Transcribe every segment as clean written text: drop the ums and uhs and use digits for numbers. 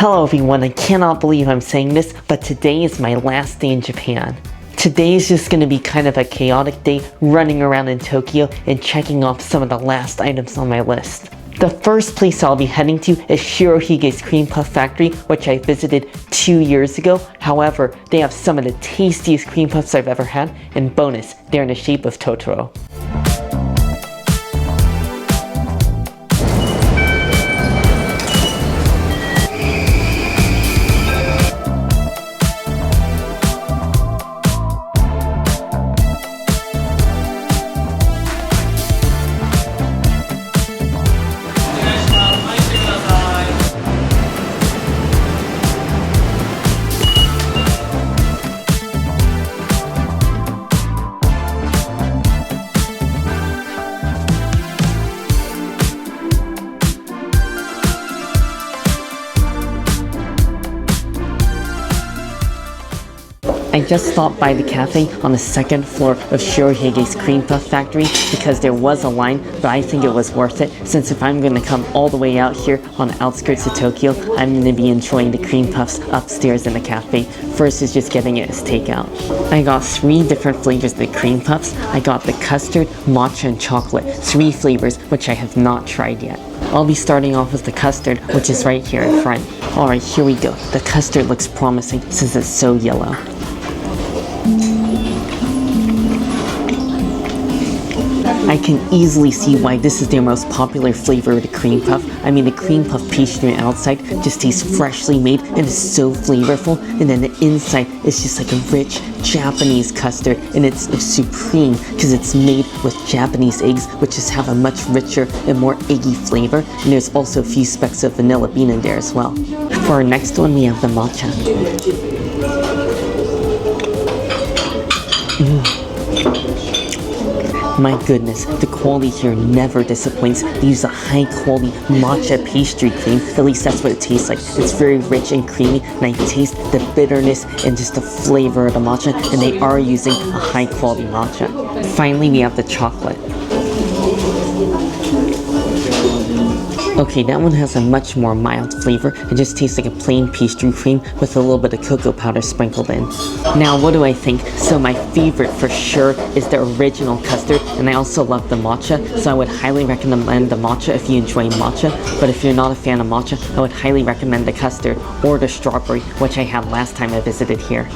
Hello everyone, I cannot believe I'm saying this, but today is my last day in Japan. Today is just going to be kind of a chaotic day, running around in Tokyo and checking off some of the last items on my list. The first place I'll be heading to is Shirohige's Cream Puff Factory, which I visited 2 years ago. However, they have some of the tastiest cream puffs I've ever had, and bonus, they're in the shape of Totoro. I just stopped by the cafe on the second floor of Shirohige's Cream Puff Factory because there was a line, but I think it was worth it since if I'm going to come all the way out here on the outskirts of Tokyo, I'm going to be enjoying the cream puffs upstairs in the cafe versus just getting it as takeout. I got 3 different flavors of the cream puffs. I got the custard, matcha, and chocolate, 3 flavors which I have not tried yet. I'll be starting off with the custard, which is right here in front. Alright, here we go. The custard looks promising since it's so yellow. I can easily see why this is their most popular flavor of the cream puff. I mean, the cream puff pastry on the outside just tastes freshly made and is so flavorful, and then the inside is just like a rich Japanese custard, and it's supreme because it's made with Japanese eggs, which just have a much richer and more eggy flavor, and there's also a few specks of vanilla bean in there as well. For our next one, we have the matcha. My goodness, the quality here never disappoints. They use a high quality matcha pastry cream, at least that's what it tastes like. It's very rich and creamy, and I taste the bitterness and just the flavor of the matcha, and they are using a high quality matcha. Finally, we have the chocolate. Okay, that one has a much more mild flavor. It just tastes like a plain pastry cream with a little bit of cocoa powder sprinkled in. Now, what do I think? So my favorite for sure is the original custard, and I also love the matcha, so I would highly recommend the matcha if you enjoy matcha, but if you're not a fan of matcha, I would highly recommend the custard or the strawberry, which I had last time I visited here.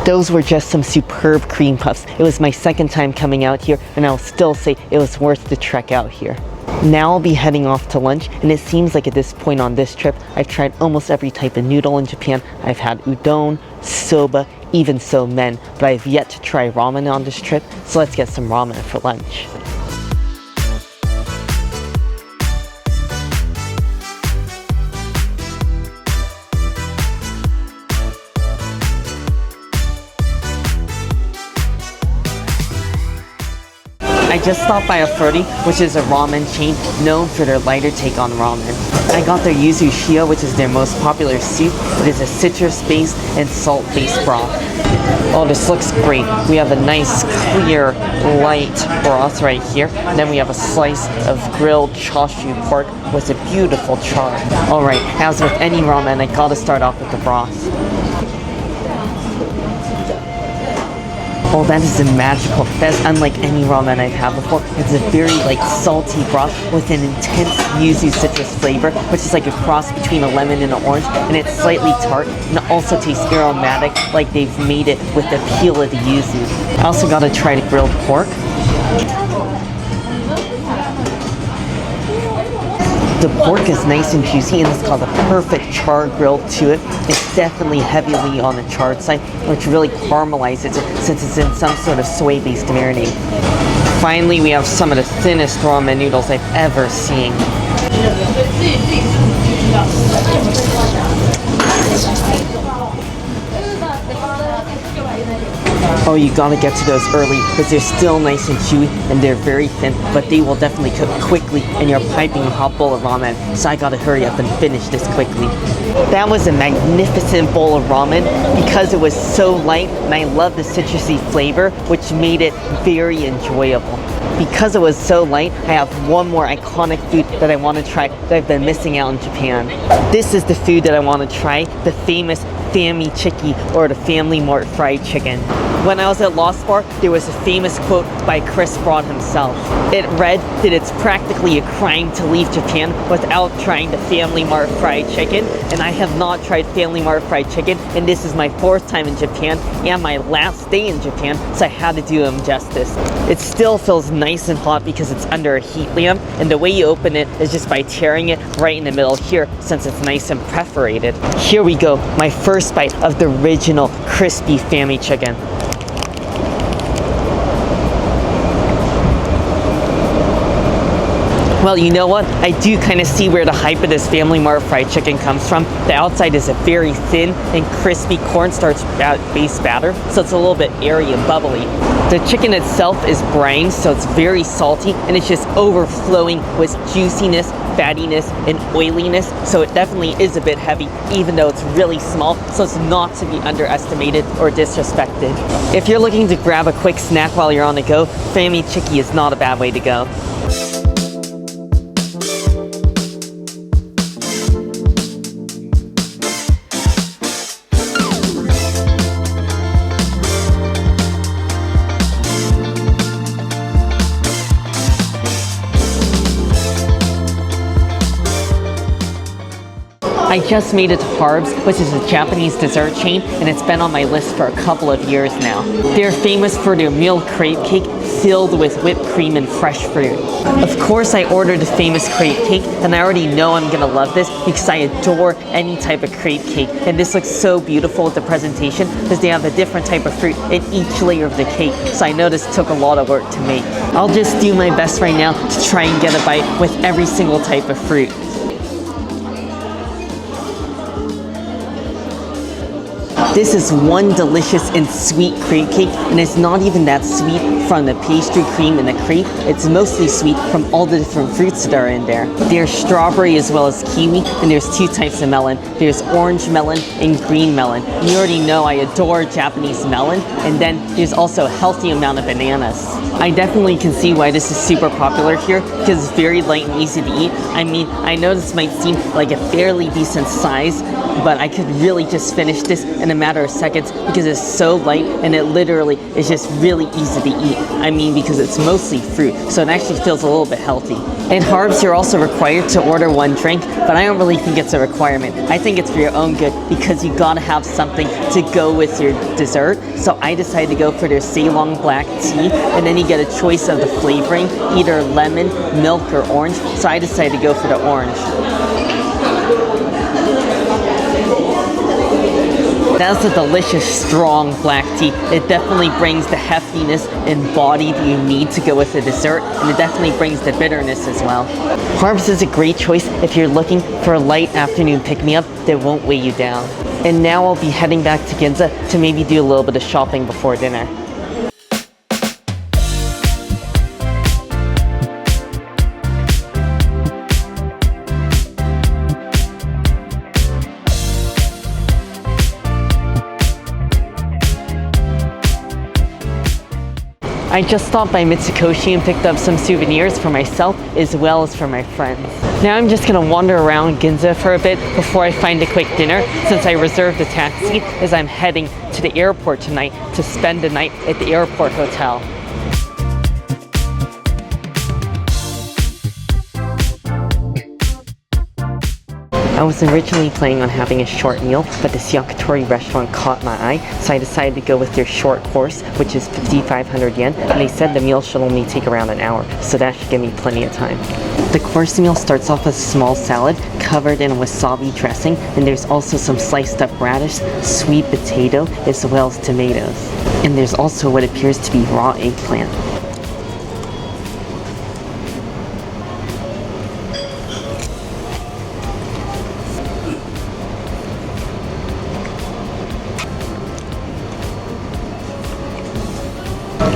Those were just some superb cream puffs. It was my second time coming out here, and I'll still say it was worth the trek out here. Now I'll be heading off to lunch, and it seems like at this point on this trip, I've tried almost every type of noodle in Japan. I've had udon, soba, even so men, but I've yet to try ramen on this trip, so let's get some ramen for lunch. I just stopped by Afuri, which is a ramen chain known for their lighter take on ramen. I got their yuzu shio, which is their most popular soup. It is a citrus-based and salt-based broth. Oh, this looks great. We have a nice, clear, light broth right here. And then we have a slice of grilled chashu pork with a beautiful char. Alright, as with any ramen, I gotta start off with the broth. Oh, that is magical. That's unlike any ramen I've had before. It's a very salty broth with an intense yuzu citrus flavor, which is like a cross between a lemon and an orange, and it's slightly tart, and it also tastes aromatic, like they've made it with the peel of the yuzu. I also gotta try the grilled pork. The pork is nice and juicy, and it's got a perfect char grill to it. It's definitely heavily on the charred side, which really caramelizes it since it's in some sort of soy-based marinade. Finally, we have some of the thinnest ramen noodles I've ever seen. Oh, you gotta get to those early because they're still nice and chewy and they're very thin, but they will definitely cook quickly in your piping hot bowl of ramen, so I gotta hurry up and finish this quickly. That was a magnificent bowl of ramen because it was so light, and I love the citrusy flavor, which made it very enjoyable. Because it was so light, I have one more iconic food that I want to try that I've been missing out in Japan. This is the food that I want to try, the famous Fami Chiki, or the Family Mart fried chicken. When I was at Lost Bar, there was a famous quote by Chris Broad himself. It read that it's practically a crime to leave Japan without trying the Family Mart fried chicken, and I have not tried Family Mart fried chicken, and this is my 4th time in Japan and my last day in Japan, so I had to do them justice. It still feels nice and hot because it's under a heat lamp, and the way you open it is just by tearing it right in the middle here, since it's nice and perforated. Here we go, my first bite of the original crispy Fami chicken. Well, you know what? I do kind of see where the hype of this Family Mart fried chicken comes from. The outside is a very thin and crispy cornstarch based batter, so it's a little bit airy and bubbly. The chicken itself is brine, so it's very salty, and it's just overflowing with juiciness, fattiness, and oiliness, so it definitely is a bit heavy, even though it's really small, so it's not to be underestimated or disrespected. If you're looking to grab a quick snack while you're on the go, Fami Chiki is not a bad way to go. I just made it to Harbs, which is a Japanese dessert chain, and it's been on my list for a couple of years now. They're famous for their meal crepe cake filled with whipped cream and fresh fruit. Of course, I ordered the famous crepe cake, and I already know I'm gonna love this because I adore any type of crepe cake, and this looks so beautiful with the presentation because they have a different type of fruit in each layer of the cake, so I know this took a lot of work to make. I'll just do my best right now to try and get a bite with every single type of fruit. This is one delicious and sweet crepe cake, and it's not even that sweet from the pastry cream and the crepe. It's mostly sweet from all the different fruits that are in there. There's strawberry as well as kiwi, and there's 2 types of melon. There's orange melon and green melon. You already know I adore Japanese melon, and then there's also a healthy amount of bananas. I definitely can see why this is super popular here because it's very light and easy to eat. I mean, I know this might seem like a fairly decent size, but I could really just finish this in a matter of seconds because it's so light and it literally is just really easy to eat. I mean, because it's mostly fruit, so it actually feels a little bit healthy. In Harbs, you're also required to order 1 drink, but I don't really think it's a requirement. I think it's for your own good because you gotta have something to go with your dessert. So I decided to go for their Ceylon black tea, and then you get a choice of the flavoring, either lemon, milk, or orange. So I decided to go for the orange. That's a delicious, strong black tea. It definitely brings the heftiness and body that you need to go with the dessert, and it definitely brings the bitterness as well. Harbs is a great choice if you're looking for a light afternoon pick-me-up that won't weigh you down. And now I'll be heading back to Ginza to maybe do a little bit of shopping before dinner. I just stopped by Mitsukoshi and picked up some souvenirs for myself as well as for my friends. Now I'm just gonna wander around Ginza for a bit before I find a quick dinner, since I reserved a taxi as I'm heading to the airport tonight to spend the night at the airport hotel. I was originally planning on having a short meal, but this Yakitori restaurant caught my eye, so I decided to go with their short course, which is 5,500 yen, and they said the meal should only take around an hour, so that should give me plenty of time. The course meal starts off with a small salad covered in a wasabi dressing, and there's also some sliced up radish, sweet potato, as well as tomatoes. And there's also what appears to be raw eggplant.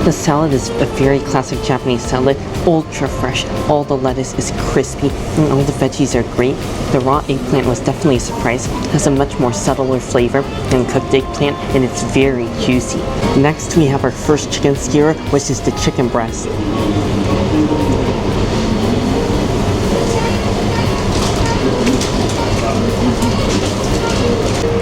The salad is a very classic Japanese salad, ultra fresh. All the lettuce is crispy and all the veggies are great. The raw eggplant was definitely a surprise. It has a much more subtler flavor than cooked eggplant, and it's very juicy. Next we have our first chicken skewer, which is the chicken breast.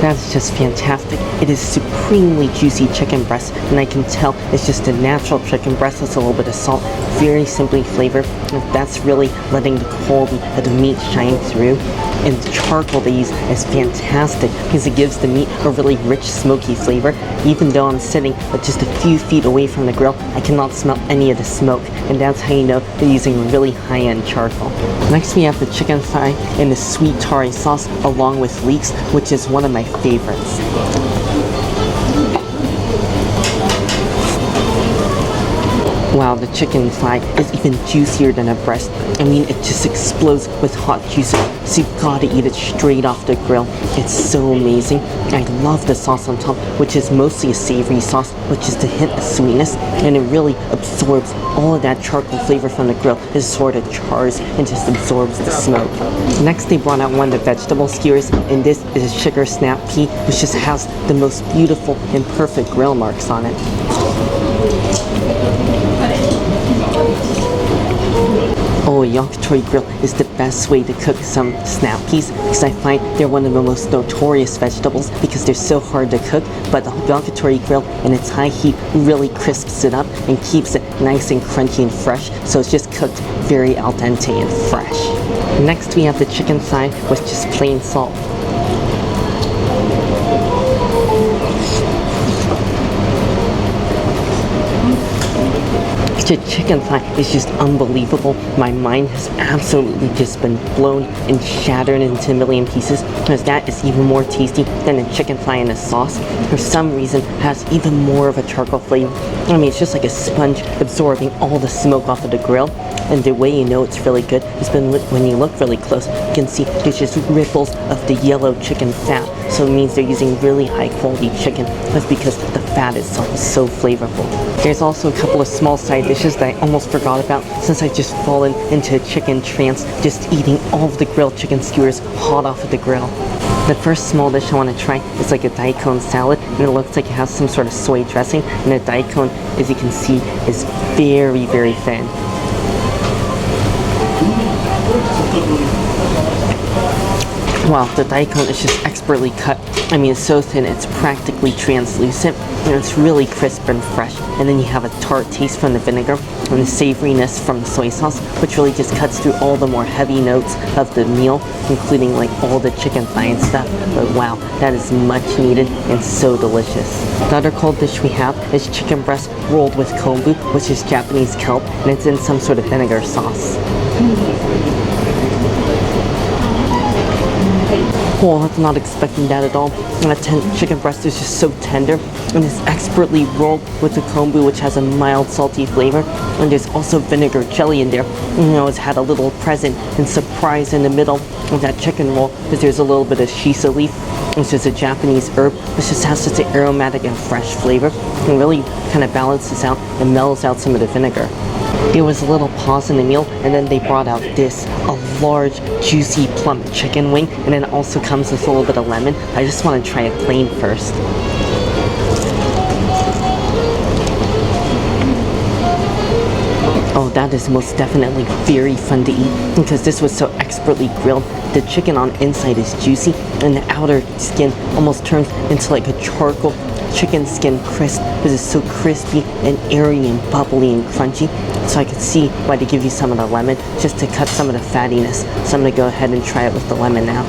That's just fantastic. It is supremely juicy chicken breast, and I can tell it's just a natural chicken breast with a little bit of salt, very simply flavored. That's really letting the quality of the meat shine through. And the charcoal they use is fantastic because it gives the meat a really rich, smoky flavor. Even though I'm sitting just a few feet away from the grill, I cannot smell any of the smoke, and that's how you know they're using really high-end charcoal. Next we have the chicken thigh in the sweet Toriya sauce along with leeks, which is one of my favorites. Wow, the chicken thigh is even juicier than a breast. I mean, it just explodes with hot juices, so you've got to eat it straight off the grill. It's so amazing. I love the sauce on top, which is mostly a savory sauce, with just a hint of sweetness, and it really absorbs all of that charcoal flavor from the grill. It sort of chars and just absorbs the smoke. Next, they brought out one of the vegetable skewers, and this is sugar snap pea, which just has the most beautiful and perfect grill marks on it. Oh, a yakitori grill is the best way to cook some snap peas because I find they're one of the most notorious vegetables because they're so hard to cook, but the yakitori grill in its high heat really crisps it up and keeps it nice and crunchy and fresh, so it's just cooked very al dente and fresh. Next we have the chicken thigh with just plain salt. The chicken thigh is just unbelievable. My mind has absolutely just been blown and shattered into a million pieces because that is even more tasty than the chicken thigh in a sauce. For some reason, it has even more of a charcoal flavor. I mean, it's just like a sponge absorbing all the smoke off of the grill. And the way you know it's really good is when you look really close, you can see there's just ripples of the yellow chicken fat. So it means they're using really high quality chicken. That's because the fat itself is so flavorful. There's also a couple of small side dishes that I almost forgot about since I've just fallen into a chicken trance, just eating all of the grilled chicken skewers hot off of the grill. The first small dish I want to try is like a daikon salad, and it looks like it has some sort of soy dressing, and the daikon, as you can see, is very, very thin. Wow, the daikon is just expertly cut. I mean, it's so thin, it's practically translucent, and it's really crisp and fresh. And then you have a tart taste from the vinegar and the savoriness from the soy sauce, which really just cuts through all the more heavy notes of the meal, including like all the chicken thigh and stuff. But wow, that is much needed and so delicious. The other cold dish we have is chicken breast rolled with kombu, which is Japanese kelp, and it's in some sort of vinegar sauce. Oh, I was not expecting that at all. That chicken breast is just so tender and is expertly rolled with the kombu, which has a mild salty flavor. And there's also vinegar jelly in there. You know, it's had a little present and surprise in the middle of that chicken roll because there's a little bit of shisa leaf, which is a Japanese herb, which just has such an aromatic and fresh flavor and really kind of balances out and mellows out some of the vinegar. There was a little pause in the meal, and then they brought out this, a large, juicy, plump chicken wing, and then it also comes with a little bit of lemon. I just want to try it plain first. Oh, that is most definitely very fun to eat because this was so expertly grilled. The chicken on inside is juicy, and the outer skin almost turns into like a charcoal chicken skin crisp because it's so crispy and airy and bubbly and crunchy. So I could see why they give you some of the lemon just to cut some of the fattiness. So I'm going to go ahead and try it with the lemon now.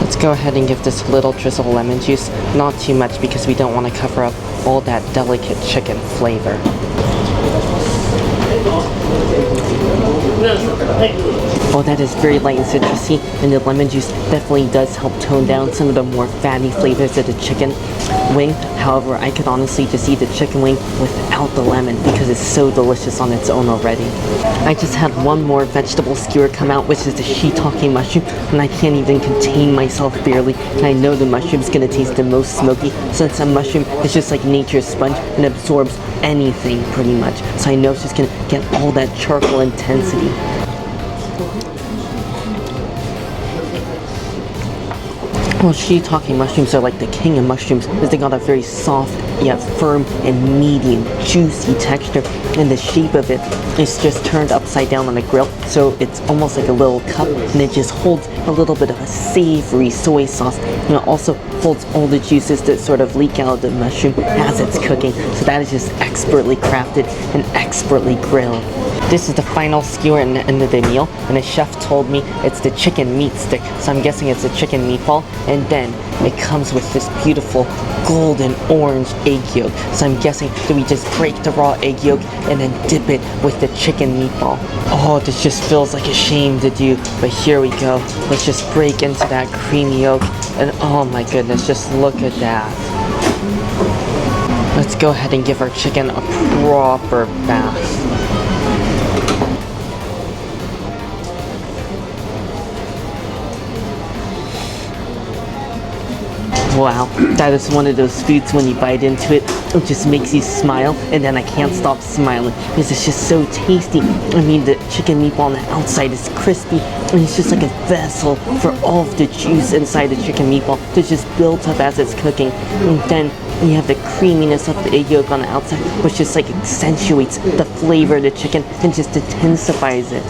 Let's go ahead and give this a little drizzle of lemon juice. Not too much because we don't want to cover up all that delicate chicken flavor. Oh, that is very light and citrusy, and the lemon juice definitely does help tone down some of the more fatty flavors of the chicken wing. However, I could honestly just eat the chicken wing without the lemon because it's so delicious on its own already. I just had one more vegetable skewer come out, which is the shiitake mushroom, and I can't even contain myself barely. And I know the mushroom's gonna taste the most smoky since a mushroom is just like nature's sponge and absorbs anything pretty much. So I know it's just gonna get all that charcoal intensity. Well, shiitake mushrooms are like the king of mushrooms because they got a very soft, yet firm and medium, juicy texture, and the shape of it is just turned upside down on the grill, so it's almost like a little cup, and it just holds a little bit of a savory soy sauce, and it also holds all the juices that sort of leak out of the mushroom as it's cooking, so that is just expertly crafted and expertly grilled. This is the final skewer at the end of the meal, and the chef told me it's the chicken meat stick, so I'm guessing it's a chicken meatball, and then it comes with this beautiful golden orange egg yolk, so I'm guessing that we just break the raw egg yolk and then dip it with the chicken meatball. Oh, this just feels like a shame to do, but here we go. Let's just break into that creamy yolk, and oh my goodness, just look at that. Let's go ahead and give our chicken a proper bath. Wow, that is one of those foods when you bite into it, it just makes you smile, and then I can't stop smiling because it's just so tasty. I mean, the chicken meatball on the outside is crispy, and it's just like a vessel for all of the juice inside the chicken meatball to just build up as it's cooking. And then you have the creaminess of the egg yolk on the outside, which just like accentuates the flavor of the chicken and just intensifies it.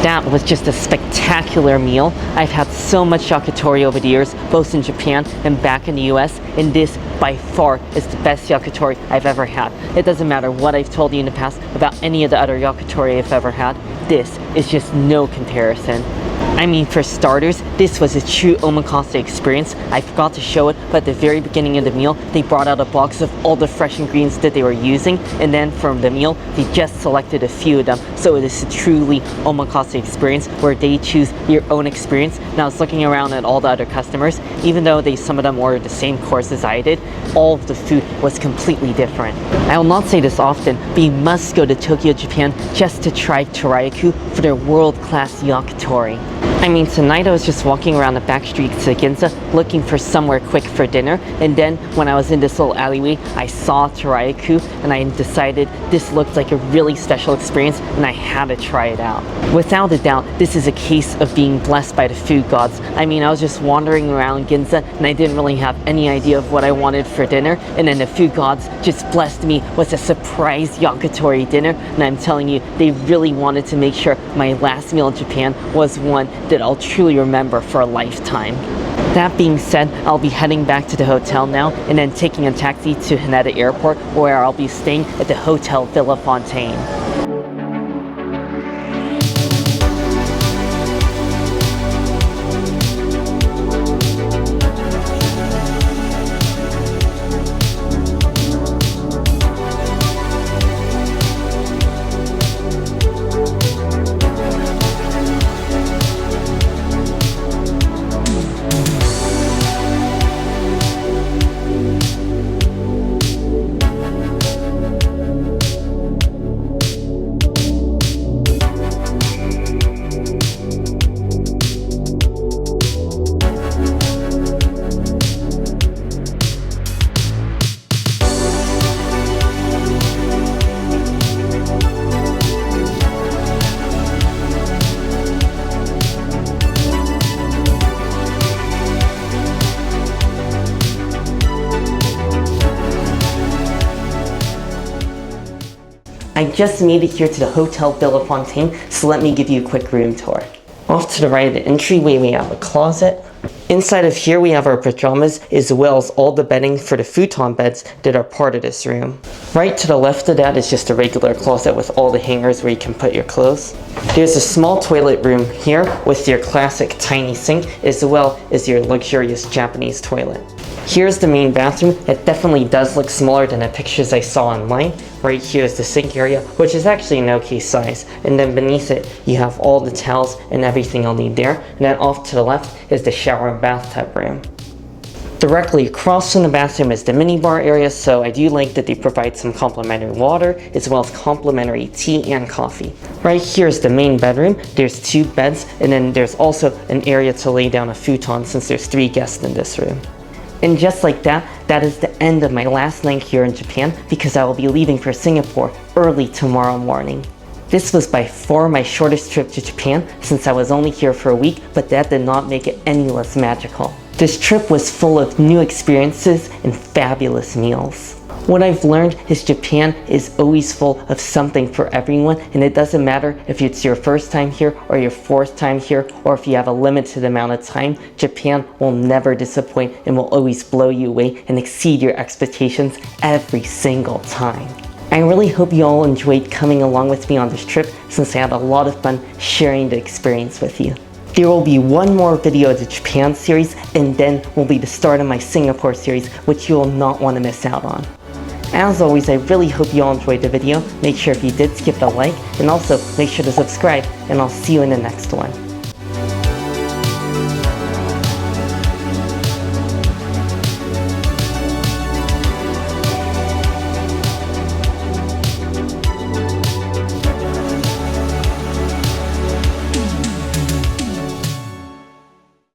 That was just a spectacular meal. I've had so much yakitori over the years, both in Japan and back in the US, and this by far is the best yakitori I've ever had. It doesn't matter what I've told you in the past about any of the other yakitori I've ever had, this is just no comparison. I mean, for starters, this was a true omakase experience. I forgot to show it, but at the very beginning of the meal, they brought out a box of all the fresh ingredients that they were using, and then from the meal, they just selected a few of them. So it is a truly omakase experience where they choose your own experience. And I was looking around at all the other customers, even though some of them ordered the same course as I did, all of the food was completely different. I will not say this often, but you must go to Tokyo, Japan just to try Toriya for their world-class yakitori. I mean, tonight I was just walking around the back streets to Ginza looking for somewhere quick for dinner, and then when I was in this little alleyway, I saw Toriya and I decided this looked like a really special experience and I had to try it out. Without a doubt, this is a case of being blessed by the food gods. I mean, I was just wandering around Ginza and I didn't really have any idea of what I wanted for dinner, and then the food gods just blessed me with a surprise yakitori dinner, and I'm telling you, they really wanted to make sure my last meal in Japan was one that I'll truly remember for a lifetime. That being said, I'll be heading back to the hotel now and then taking a taxi to Haneda Airport, where I'll be staying at the Hotel Villa Fontaine. I just made it here to the Hotel Villa Fontaine, so let me give you a quick room tour. Off to the right of the entryway, we have a closet. Inside of here, we have our pajamas, as well as all the bedding for the futon beds that are part of this room. Right to the left of that is just a regular closet with all the hangers where you can put your clothes. There's a small toilet room here with your classic tiny sink, as well as your luxurious Japanese toilet. Here's the main bathroom. It definitely does look smaller than the pictures I saw online. Right here is the sink area, which is actually an okay size. And then beneath it, you have all the towels and everything you'll need there. And then off to the left is the shower and bathtub room. Directly across from the bathroom is the minibar area, so I do like that they provide some complimentary water, as well as complimentary tea and coffee. Right here is the main bedroom. There's 2 beds, and then there's also an area to lay down a futon since there's 3 guests in this room. And just like that, that is the end of my last night here in Japan, because I will be leaving for Singapore early tomorrow morning. This was by far my shortest trip to Japan, since I was only here for a week, but that did not make it any less magical. This trip was full of new experiences and fabulous meals. What I've learned is Japan is always full of something for everyone, and it doesn't matter if it's your first time here or your fourth time here, or if you have a limited amount of time, Japan will never disappoint and will always blow you away and exceed your expectations every single time. I really hope you all enjoyed coming along with me on this trip, since I had a lot of fun sharing the experience with you. There will be one more video of the Japan series, and then will be the start of my Singapore series, which you will not want to miss out on. As always, I really hope you all enjoyed the video. Make sure if you did, give it a like, and also make sure to subscribe, and I'll see you in the next one.